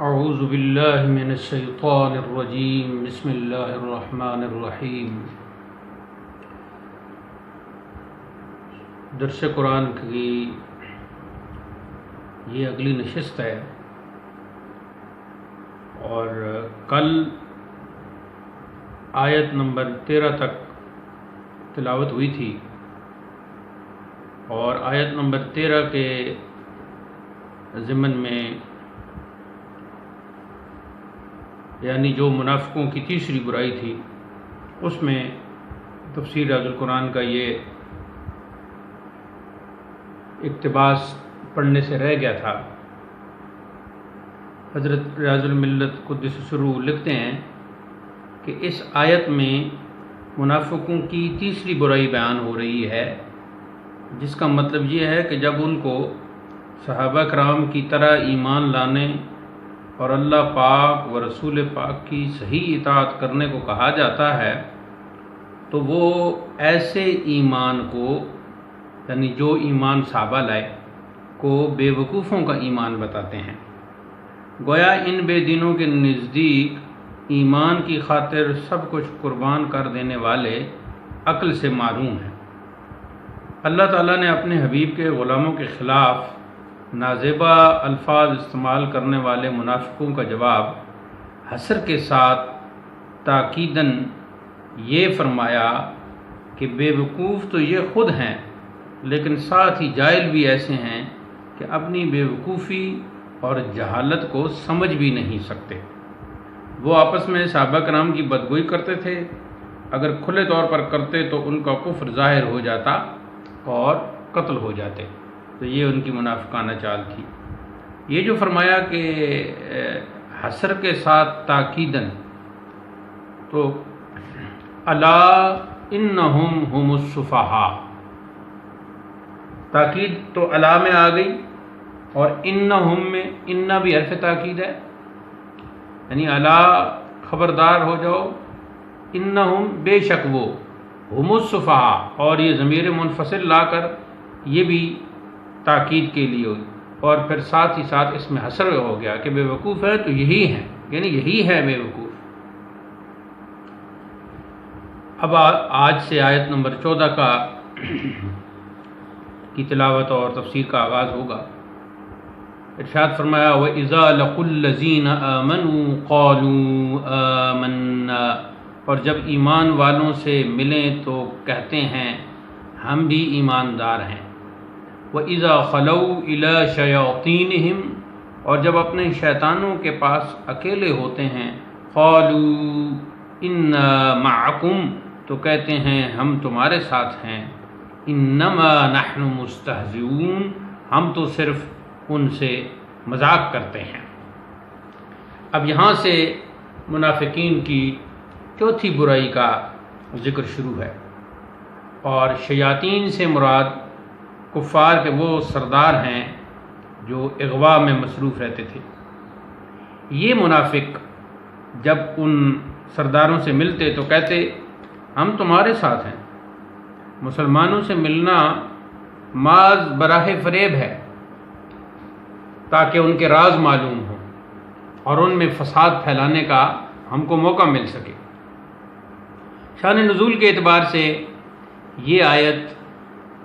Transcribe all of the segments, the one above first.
اعوذ باللہ من الشیطان الرجیم بسم اللہ الرحمن الرحیم۔ درس قرآن کی یہ اگلی نشست ہے اور کل آیت نمبر 13 تک تلاوت ہوئی تھی اور آیت نمبر 13 کے ضمن میں یعنی جو منافقوں کی تیسری برائی تھی اس میں تفسیر ریاض القرآن کا یہ اقتباس پڑھنے سے رہ گیا تھا۔ حضرت ریاض الملت قدس سرور لکھتے ہیں کہ اس آیت میں منافقوں کی تیسری برائی بیان ہو رہی ہے، جس کا مطلب یہ ہے کہ جب ان کو صحابہ کرام کی طرح ایمان لانے اور اللہ پاک و رسول پاک کی صحیح اطاعت کرنے کو کہا جاتا ہے تو وہ ایسے ایمان کو یعنی جو ایمان صحابہ لائے کو بے وقوفوں کا ایمان بتاتے ہیں۔ گویا ان بے دینوں کے نزدیک ایمان کی خاطر سب کچھ قربان کر دینے والے عقل سے معروم ہیں۔ اللہ تعالیٰ نے اپنے حبیب کے غلاموں کے خلاف نازیبا الفاظ استعمال کرنے والے منافقوں کا جواب حسر کے ساتھ تاکیداً یہ فرمایا کہ بے وقوف تو یہ خود ہیں لیکن ساتھ ہی جاہل بھی ایسے ہیں کہ اپنی بے وقوفی اور جہالت کو سمجھ بھی نہیں سکتے۔ وہ آپس میں صحابہ کرام کی بدگوئی کرتے تھے، اگر کھلے طور پر کرتے تو ان کا کفر ظاہر ہو جاتا اور قتل ہو جاتے، تو یہ ان کی منافقانہ چال تھی۔ یہ جو فرمایا کہ حسر کے ساتھ تاکیداً، تو الا انہم ہم السفہاء، تاکید تو الا میں آ گئی اور انہم میں ان بھی حرف تاکید ہے، یعنی الا خبردار ہو جاؤ، انہم بے شک وہ، ہم السفہاء اور یہ ضمیر منفصل لا کر یہ بھی تاکید کے لیے ہوئی اور پھر ساتھ ہی ساتھ اس میں حسر ہو گیا کہ بے وقوف ہے تو یہی ہے، یعنی یہی ہے بے وقوف۔ اب آج سے آیت نمبر 14 کی تلاوت اور تفسیر کا آغاز ہوگا۔ ارشاد فرمایا وَإِذَا لَقُوا الَّذِينَ آمَنُوا قَالُوا آمَنَّا، اور جب ایمان والوں سے ملیں تو کہتے ہیں ہم بھی ایماندار ہیں۔ وَإِذَا خَلَوْا إِلَى شَيَاطِينِهِمْ، اور جب اپنے شیطانوں کے پاس اکیلے ہوتے ہیں قَالُوا إِنَّا مَعَكُمْ، تو کہتے ہیں ہم تمہارے ساتھ ہیں، إِنَّمَا نَحْنُ مُسْتَهْزِئُونَ، ہم تو صرف ان سے مذاق کرتے ہیں۔ اب یہاں سے منافقین کی چوتھی برائی کا ذکر شروع ہے، اور شیاطین سے مراد کفار کے وہ سردار ہیں جو اغوا میں مصروف رہتے تھے۔ یہ منافق جب ان سرداروں سے ملتے تو کہتے ہم تمہارے ساتھ ہیں۔ مسلمانوں سے ملنا محض براہ فریب ہے تاکہ ان کے راز معلوم ہوں اور ان میں فساد پھیلانے کا ہم کو موقع مل سکے۔ شان نزول کے اعتبار سے یہ آیت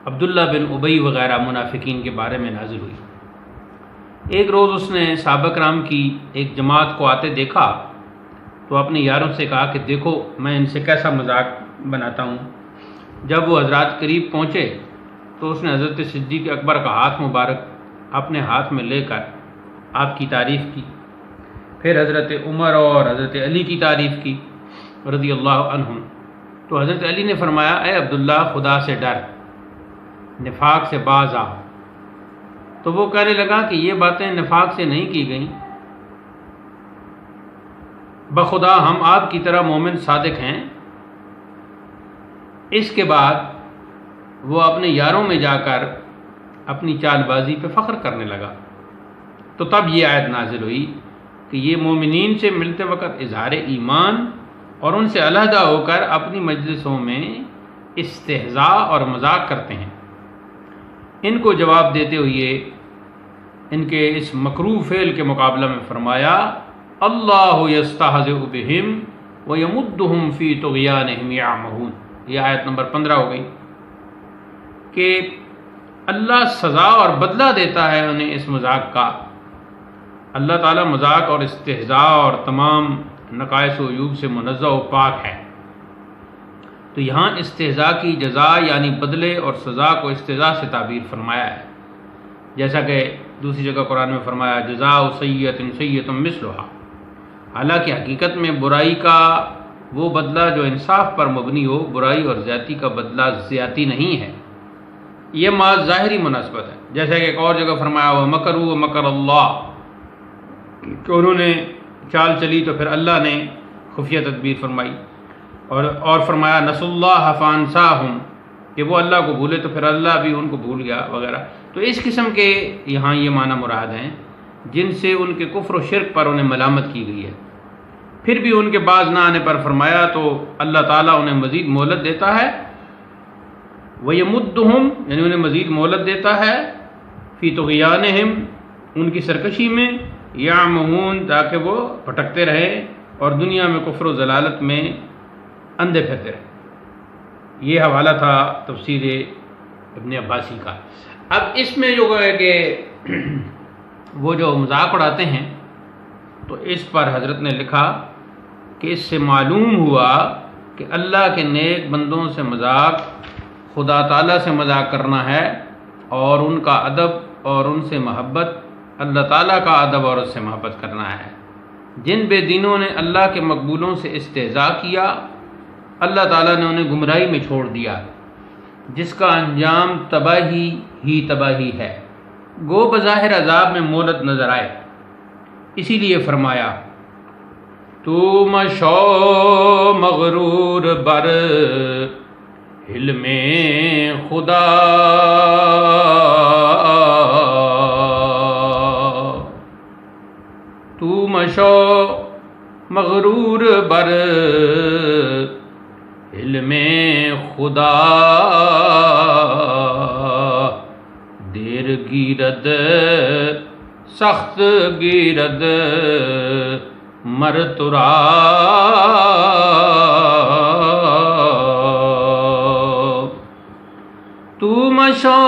عبداللہ بن ابی وغیرہ منافقین کے بارے میں نازل ہوئی۔ ایک روز اس نے صحابہ کرام کی ایک جماعت کو آتے دیکھا تو اپنے یاروں سے کہا کہ دیکھو میں ان سے کیسا مذاق بناتا ہوں۔ جب وہ حضرات قریب پہنچے تو اس نے حضرت صدیق اکبر کا ہاتھ مبارک اپنے ہاتھ میں لے کر آپ کی تعریف کی، پھر حضرت عمر اور حضرت علی کی تعریف کی رضی اللہ عنہم۔ تو حضرت علی نے فرمایا اے عبداللہ خدا سے ڈر، نفاق سے باز آ۔ تو وہ کہنے لگا کہ یہ باتیں نفاق سے نہیں کی گئیں، بخدا ہم آپ کی طرح مومن صادق ہیں۔ اس کے بعد وہ اپنے یاروں میں جا کر اپنی چال بازی پہ فخر کرنے لگا۔ تو تب یہ آیت نازل ہوئی کہ یہ مومنین سے ملتے وقت اظہار ایمان اور ان سے علیحدہ ہو کر اپنی مجلسوں میں استہزاء اور مذاق کرتے ہیں۔ ان کو جواب دیتے ہوئے ان کے اس مکروہ فعل کے مقابلہ میں فرمایا اللہ یستہزئ بہم ویمدہم فی طغیانہم یعمہون. یہ آیت نمبر 15 ہو گئی کہ اللہ سزا اور بدلہ دیتا ہے انہیں اس مذاق کا. اللہ تعالیٰ مذاق اور استہزاء اور تمام نقائص و عیوب سے منزہ و پاک ہے. تو یہاں استہزاء کی جزا یعنی بدلے اور سزا کو استہزاء سے تعبیر فرمایا ہے، جیسا کہ دوسری جگہ قرآن میں فرمایا جزاء سیئۃ سیئۃ مثلھا. حالانکہ حقیقت میں برائی کا وہ بدلہ جو انصاف پر مبنی ہو، برائی اور زیادتی کا بدلہ زیادتی نہیں ہے، یہ محض ظاہری مناسبت ہے. جیسا کہ ایک اور جگہ فرمایا وَمَكَرُوا وَمَكَرَ اللَّهُ، کہ انہوں نے چال چلی تو پھر اللہ نے خفیہ تدبیر فرمائی. اور فرمایا نسوا اللہ فانساہم، کہ وہ اللہ کو بھولے تو پھر اللہ بھی ان کو بھول گیا وغیرہ. تو اس قسم کے یہاں یہ معنی مراد ہیں جن سے ان کے کفر و شرک پر انہیں ملامت کی گئی ہے. پھر بھی ان کے باز نہ آنے پر فرمایا تو اللہ تعالیٰ انہیں مزید مہلت دیتا ہے. وَيَمُدُّهُمْ، یعنی انہیں مزید مہلت دیتا ہے فی طغیانہم، ان کی سرکشی میں، یعمہون، تاکہ وہ بھٹکتے رہیں اور دنیا میں کفر و ضلالت میں اندھے پھرتے رہیں. یہ حوالہ تھا تفسیر ابن عباسی کا. اب اس میں جو ہے کہ وہ جو مذاق اڑاتے ہیں تو اس پر حضرت نے لکھا کہ اس سے معلوم ہوا کہ اللہ کے نیک بندوں سے مذاق خدا تعالیٰ سے مذاق کرنا ہے، اور ان کا ادب اور ان سے محبت اللہ تعالیٰ کا ادب اور اس سے محبت کرنا ہے. جن بے دینوں نے اللہ کے مقبولوں سے استہزاء کیا، اللہ تعالیٰ نے انہیں گمراہی میں چھوڑ دیا، جس کا انجام تباہی ہی تباہی ہے. گو بظاہر عذاب میں مہلت نظر آئے، اسی لیے فرمایا تو مشو مغرور بر حلم خدا، تو مشو مغرور بر علم خدا، دیر گیرد سخت گیرد مر ترا، تو مشو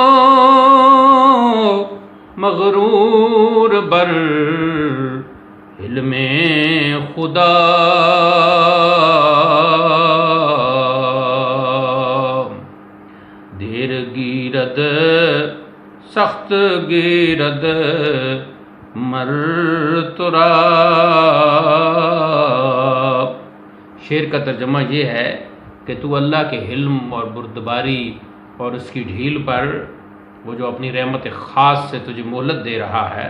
مغرور بر علم خدا، دیر گیرد سخت گیرد مر ترا. شعر کا ترجمہ یہ ہے کہ تو اللہ کے حلم اور بردباری اور اس کی ڈھیل پر، وہ جو اپنی رحمت خاص سے تجھے مہلت دے رہا ہے،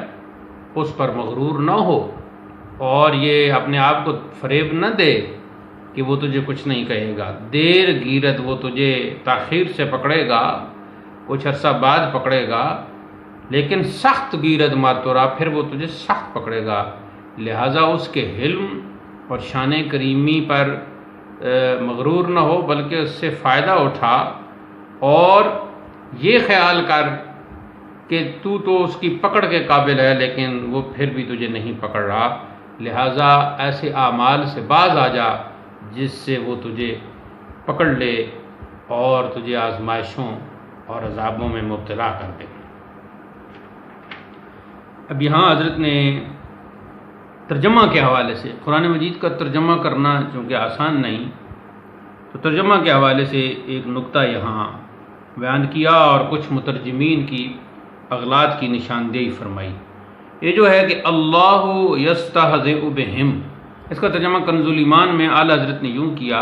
اس پر مغرور نہ ہو، اور یہ اپنے آپ کو فریب نہ دے کہ وہ تجھے کچھ نہیں کہے گا. دیر گیرت، وہ تجھے تاخیر سے پکڑے گا، کچھ عرصہ بعد پکڑے گا، لیکن سخت گیرت ماتورا، پھر وہ تجھے سخت پکڑے گا. لہٰذا اس کے حلم اور شان کریمی پر مغرور نہ ہو، بلکہ اس سے فائدہ اٹھا، اور یہ خیال کر کہ تو اس کی پکڑ کے قابل ہے، لیکن وہ پھر بھی تجھے نہیں پکڑ رہا. لہٰذا ایسے اعمال سے باز آ جا جس سے وہ تجھے پکڑ لے اور تجھے آزمائشوں اور عذابوں میں مبتلا کر دے. اب یہاں حضرت نے ترجمہ کے حوالے سے، قرآن مجید کا ترجمہ کرنا چونکہ آسان نہیں، تو ترجمہ کے حوالے سے ایک نقطہ یہاں بیان کیا اور کچھ مترجمین کی اغلاط کی نشاندہی فرمائی. یہ جو ہے کہ اللہ یستہزئ بہم، اس کا ترجمہ کنز الایمان میں اعلیٰ حضرت نے یوں کیا،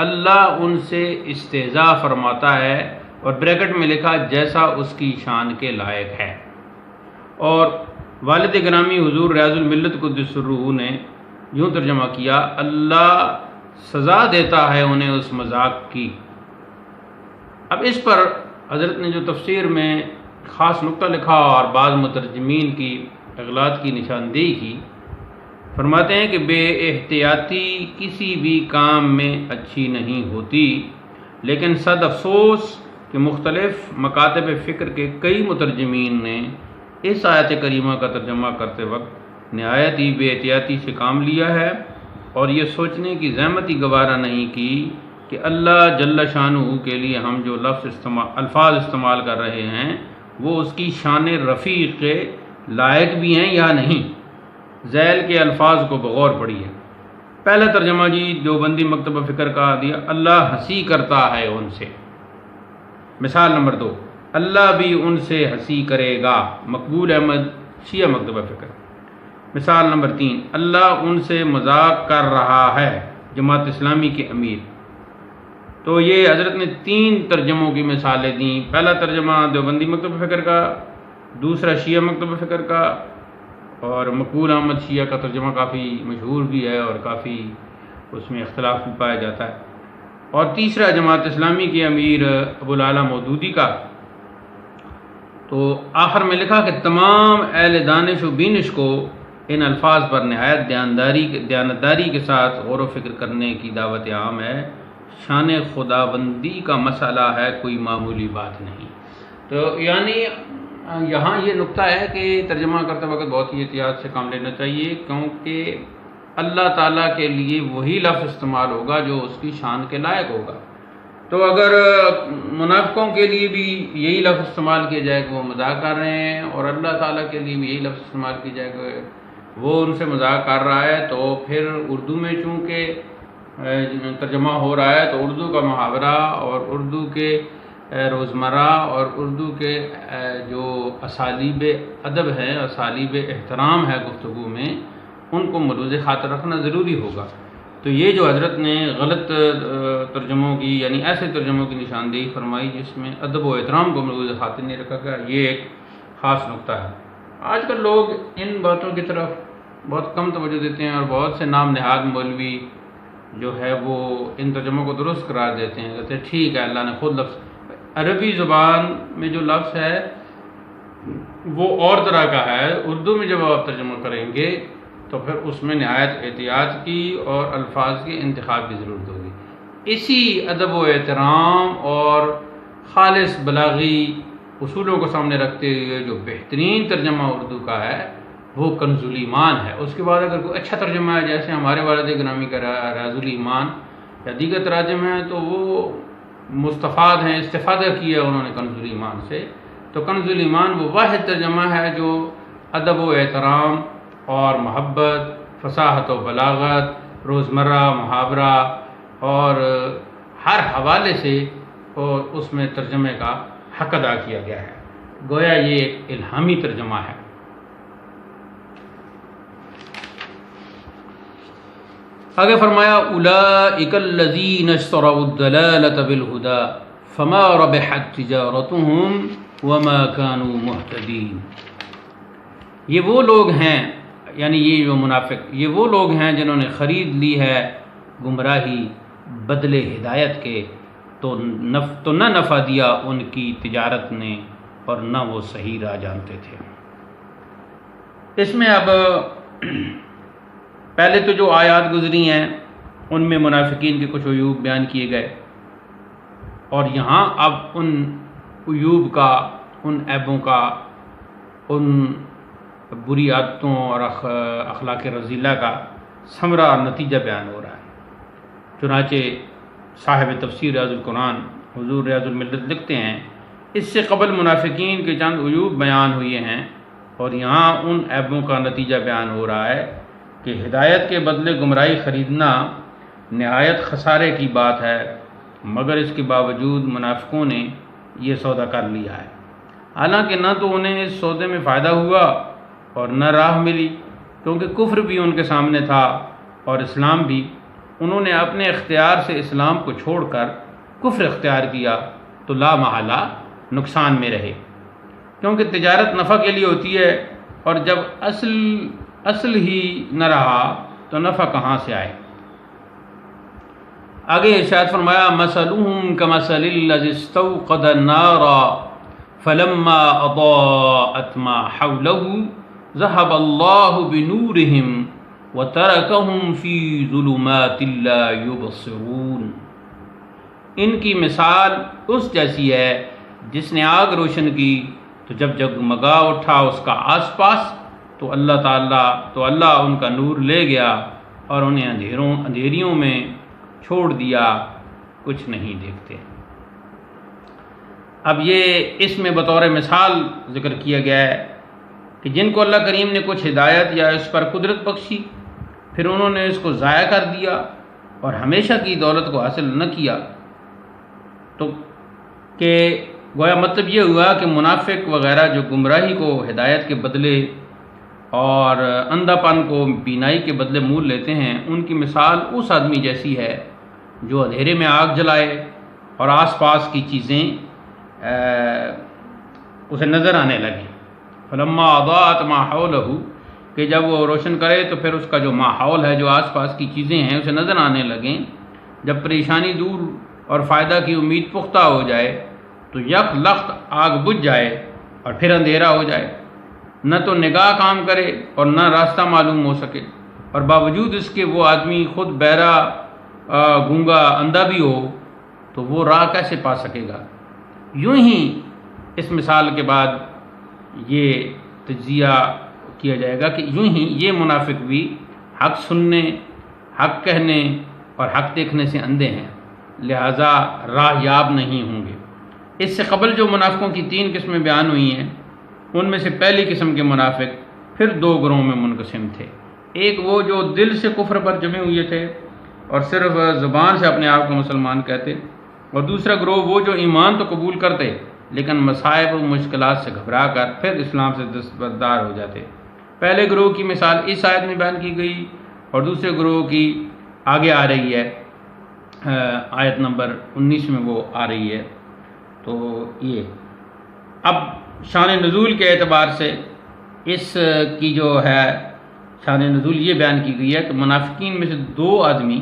اللہ ان سے استہزاء فرماتا ہے، اور بریکٹ میں لکھا جیسا اس کی شان کے لائق ہے. اور والد گرامی حضور ریاض الملت قدس الروح نے یوں ترجمہ کیا، اللہ سزا دیتا ہے انہیں اس مذاق کی. اب اس پر حضرت نے جو تفسیر میں خاص نقطہ لکھا اور بعض مترجمین کی اغلاط کی نشاندہی کی، فرماتے ہیں کہ بے احتیاطی کسی بھی کام میں اچھی نہیں ہوتی، لیکن صد افسوس کہ مختلف مکاتب فکر کے کئی مترجمین نے اس آیت کریمہ کا ترجمہ کرتے وقت نہایت ہی بے احتیاطی سے کام لیا ہے اور یہ سوچنے کی زحمت ہی گوارا نہیں کی کہ اللہ جل شانہ کے لیے ہم جو الفاظ استعمال کر رہے ہیں وہ اس کی شان رفیع کے لائق بھی ہیں یا نہیں۔ ذیل کے الفاظ کو بغور پڑھیے۔ پہلا ترجمہ جی دیوبندی مکتبہ فکر کا دیا، اللہ ہنسی کرتا ہے ان سے۔ مثال نمبر 2، اللہ بھی ان سے ہنسی کرے گا، مقبول احمد شیعہ مکتبہ فکر۔ مثال نمبر 3، اللہ ان سے مذاق کر رہا ہے، جماعت اسلامی کے امیر۔ تو یہ حضرت نے 3 ترجموں کی مثالیں دیں۔ پہلا ترجمہ دیوبندی مکتبہ فکر کا، دوسرا شیعہ مکتبہ فکر کا، اور مقبول احمد شیعہ کا ترجمہ کافی مشہور بھی ہے اور کافی اس میں اختلاف بھی پایا جاتا ہے، اور تیسرا جماعت اسلامی کے امیر ابوالعالیٰ مودودی کا۔ تو آخر میں لکھا کہ تمام اہل دانش و بینش کو ان الفاظ پر نہایت دیانتداری کے ساتھ غور و فکر کرنے کی دعوت عام ہے۔ شان خداوندی کا مسئلہ ہے، کوئی معمولی بات نہیں۔ تو یعنی یہاں یہ نقطہ ہے کہ ترجمہ کرتے وقت بہت ہی احتیاط سے کام لینا چاہیے، کیونکہ اللہ تعالیٰ کے لیے وہی لفظ استعمال ہوگا جو اس کی شان کے لائق ہوگا۔ تو اگر منافقوں کے لیے بھی یہی لفظ استعمال کیا جائے کہ وہ مذاق کر رہے ہیں، اور اللہ تعالیٰ کے لیے بھی یہی لفظ استعمال کیا جائے کہ وہ ان سے مذاق کر رہا ہے، تو پھر اردو میں چونکہ ترجمہ ہو رہا ہے تو اردو کا محاورہ اور اردو کے روزمرہ اور اردو کے جو اسالیب ادب ہیں، اسالیب احترام ہے گفتگو میں، ان کو ملحوظ خاطر رکھنا ضروری ہوگا۔ تو یہ جو حضرت نے غلط ترجموں کی، یعنی ایسے ترجموں کی نشاندہی فرمائی جس میں ادب و احترام کو ملحوظ خاطر نہیں رکھا گیا، یہ ایک خاص نقطہ ہے۔ آج کل لوگ ان باتوں کی طرف بہت کم توجہ دیتے ہیں، اور بہت سے نام نہاد مولوی جو ہے وہ ان ترجموں کو درست قرار دیتے ہیں، کہتے ہیں ٹھیک ہے اللہ نے خود لفظ، عربی زبان میں جو لفظ ہے وہ اور طرح کا ہے، اردو میں جب آپ ترجمہ کریں گے تو پھر اس میں نہایت احتیاط کی اور الفاظ کے انتخاب کی ضرورت ہوگی۔ اسی ادب و احترام اور خالص بلاغی اصولوں کو سامنے رکھتے ہوئے جو بہترین ترجمہ اردو کا ہے وہ کنز الایمان ہے۔ اس کے بعد اگر کوئی اچھا ترجمہ ہے جیسے ہمارے والد گرامی کا ریاض الایمان یا دیگر تراجم ہیں تو وہ مستفاد ہیں، استفادہ کیا انہوں نے کنز الایمان سے۔ تو کنز الایمان وہ واحد ترجمہ ہے جو ادب و احترام اور محبت، فصاحت و بلاغت، روزمرہ محاورہ اور ہر حوالے سے اور اس میں ترجمے کا حق ادا کیا گیا ہے، گویا یہ ایک الہامی ترجمہ ہے۔ آگے فرمایا اولئک الذین اشتروا الضلالۃ بالہدی فما ربحت تجارتهم وما كانوا مہتدین۔ یہ وہ لوگ ہیں، یعنی یہ جو منافق، یہ وہ لوگ ہیں جنہوں نے خرید لی ہے گمراہی بدلے ہدایت کے، تو نہ نفع دیا ان کی تجارت نے اور نہ وہ صحیح راہ جانتے تھے۔ اس میں اب پہلے تو جو آیات گزری ہیں ان میں منافقین کے کچھ عیوب بیان کیے گئے، اور یہاں اب ان عیوب کا، ان عیبوں کا، ان بری عادتوں اور اخلاق رذیلہ کا ثمرہ اور نتیجہ بیان ہو رہا ہے۔ چنانچہ صاحب تفسیر ریاض القرآن حضور ریاض الملت لکھتے ہیں اس سے قبل منافقین کے چند عیوب بیان ہوئے ہیں، اور یہاں ان عیبوں کا نتیجہ بیان ہو رہا ہے کہ ہدایت کے بدلے گمراہی خریدنا نہایت خسارے کی بات ہے، مگر اس کے باوجود منافقوں نے یہ سودا کر لیا ہے، حالانکہ نہ تو انہیں اس سودے میں فائدہ ہوا اور نہ راہ ملی، کیونکہ کفر بھی ان کے سامنے تھا اور اسلام بھی۔ انہوں نے اپنے اختیار سے اسلام کو چھوڑ کر کفر اختیار کیا تو لا محالہ نقصان میں رہے، کیونکہ تجارت نفع کے لیے ہوتی ہے، اور جب اصل ہی نہ رہا تو نفع کہاں سے آئے۔ آگے ارشاد فرمایا مثلهم كمثل الذي استوقد نارا فلما اضاءت ما حوله ذهب الله بنورهم وتركهم في ظلمات لا يبصرون۔ ان کی مثال اس جیسی ہے جس نے آگ روشن کی تو جب جگمگا اٹھا اس کا آس پاس تو اللہ ان کا نور لے گیا اور انہیں اندھیریوں میں چھوڑ دیا، کچھ نہیں دیکھتے۔ اب یہ اس میں بطور مثال ذکر کیا گیا ہے کہ جن کو اللہ کریم نے کچھ ہدایت یا اس پر قدرت بخشی، پھر انہوں نے اس کو ضائع کر دیا اور ہمیشہ کی دولت کو حاصل نہ کیا، تو کہ گویا مطلب یہ ہوا کہ منافق وغیرہ جو گمراہی کو ہدایت کے بدلے اور اندھا پن کو بینائی کے بدلے مول لیتے ہیں، ان کی مثال اس آدمی جیسی ہے جو اندھیرے میں آگ جلائے اور آس پاس کی چیزیں اسے نظر آنے لگیں۔ فلما اضاءت ما حولہ، کہ جب وہ روشن کرے تو پھر اس کا جو ماحول ہے، جو آس پاس کی چیزیں ہیں، اسے نظر آنے لگیں۔ جب پریشانی دور اور فائدہ کی امید پختہ ہو جائے تو یک لخت آگ بجھ جائے اور پھر اندھیرا ہو جائے، نہ تو نگاہ کام کرے اور نہ راستہ معلوم ہو سکے، اور باوجود اس کے وہ آدمی خود بہرا، گونگا، اندھا بھی ہو تو وہ راہ کیسے پا سکے گا؟ یوں ہی اس مثال کے بعد یہ تجزیہ کیا جائے گا کہ یوں ہی یہ منافق بھی حق سننے، حق کہنے اور حق دیکھنے سے اندھے ہیں، لہٰذا راہ یاب نہیں ہوں گے۔ اس سے قبل جو منافقوں کی 3 قسمیں بیان ہوئی ہیں، ان میں سے پہلی قسم کے منافق پھر 2 گروہوں میں منقسم تھے۔ ایک وہ جو دل سے کفر پر جمے ہوئے تھے اور صرف زبان سے اپنے آپ کو مسلمان کہتے، اور دوسرا گروہ وہ جو ایمان تو قبول کرتے لیکن مصائب و مشکلات سے گھبرا کر پھر اسلام سے دستبردار ہو جاتے۔ پہلے گروہ کی مثال اس آیت میں بیان کی گئی اور دوسرے گروہ کی آگے آ رہی ہے، آیت نمبر 19 میں وہ آ رہی ہے۔ تو یہ اب شان نزول کے اعتبار سے اس کی جو ہے شان نزول یہ بیان کی گئی ہے کہ منافقین میں سے 2 آدمی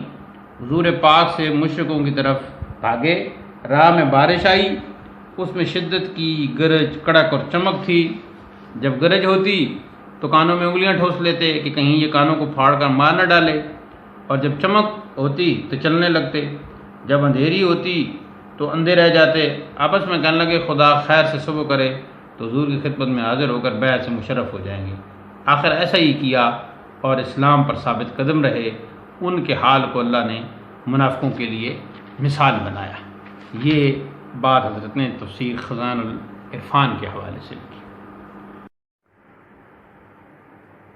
حضور پاک سے مشرکوں کی طرف بھاگے، راہ میں بارش آئی، اس میں شدت کی گرج، کڑک اور چمک تھی۔ جب گرج ہوتی تو کانوں میں انگلیاں ٹھوس لیتے کہ کہیں یہ کانوں کو پھاڑ کر مار نہ ڈالے، اور جب چمک ہوتی تو چلنے لگتے، جب اندھیری ہوتی تو اندھے رہ جاتے، آپس میں کہنے لگے خدا خیر سے صبح کرے تو حضور کی خدمت میں حاضر ہو کر بیعت سے مشرف ہو جائیں گے۔ آخر ایسا ہی کیا اور اسلام پر ثابت قدم رہے۔ ان کے حال کو اللہ نے منافقوں کے لیے مثال بنایا۔ یہ بات حضرت نے تفسیر خزائن العرفان کے حوالے سے لکھی۔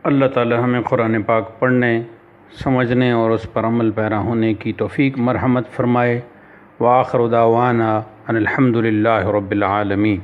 اللہ تعالی ہمیں قرآن پاک پڑھنے، سمجھنے اور اس پر عمل پیرا ہونے کی توفیق مرحمت فرمائے۔ وآخر دعوانا ان الحمد للہ رب العالمین۔